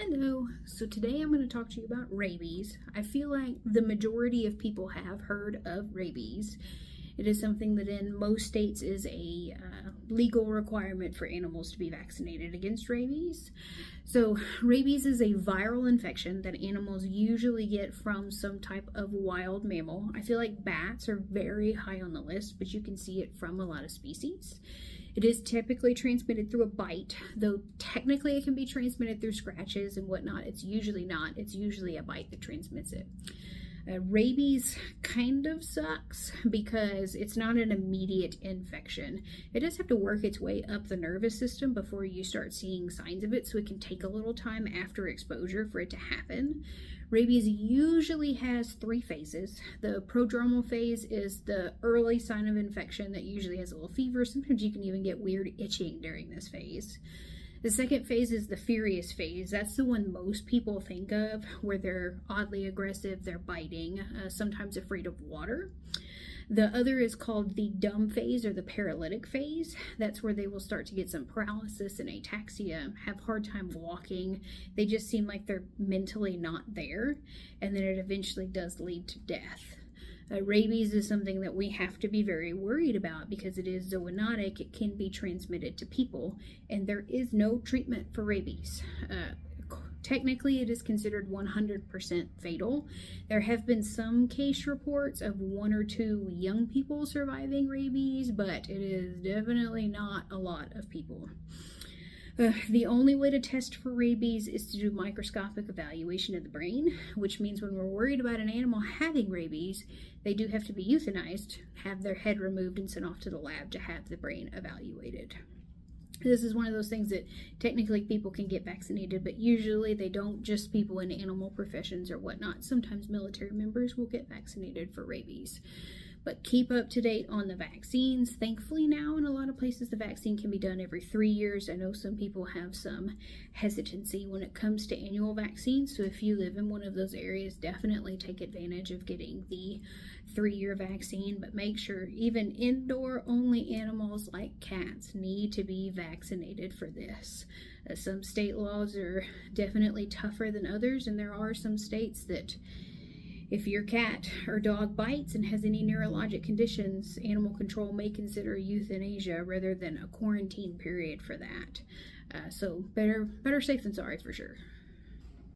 Hello. So today I'm going to talk to you about rabies. I feel like the majority of people have heard of rabies. It is something that in most states is a legal requirement for animals to be vaccinated against rabies. So rabies is a viral infection that animals usually get from some type of wild mammal. I feel like bats are very high on the list, but you can see it from a lot of species. It is typically transmitted through a bite, though technically it can be transmitted through scratches and whatnot. It's usually not. It's usually a bite that transmits it. Rabies kind of sucks because it's not an immediate infection. It does have to work its way up the nervous system before you start seeing signs of it, so it can take a little time after exposure for it to happen. Rabies usually has 3 phases. The prodromal phase is the early sign of infection that usually has a little fever. Sometimes you can even get weird itching during this phase. The second phase is the furious phase. That's the one most people think of, where they're oddly aggressive, they're biting, sometimes afraid of water. The other is called the dumb phase or the paralytic phase. That's where they will start to get some paralysis and ataxia, have hard time walking. They just seem like they're mentally not there, and then it eventually does lead to death. Rabies is something that we have to be very worried about because it is zoonotic. It can be transmitted to people, and there is no treatment for rabies. Technically, it is considered 100% fatal. There have been some case reports of 1 or 2 young people surviving rabies, but it is definitely not a lot of people. The only way to test for rabies is to do microscopic evaluation of the brain, which means when we're worried about an animal having rabies, they do have to be euthanized, have their head removed, and sent off to the lab to have the brain evaluated. This is one of those things that technically people can get vaccinated, but usually they don't. Just people in animal professions or whatnot. Sometimes military members will get vaccinated for rabies. But keep up to date on the vaccines. Thankfully now in a lot of places the vaccine can be done every 3 years. I know some people have some hesitancy when it comes to annual vaccines. So if you live in one of those areas, definitely take advantage of getting the 3-year vaccine. But make sure even indoor only animals like cats need to be vaccinated for this. Some state laws are definitely tougher than others, and there are some states that if your cat or dog bites and has any neurologic conditions, animal control may consider euthanasia rather than a quarantine period for that. So better safe than sorry for sure.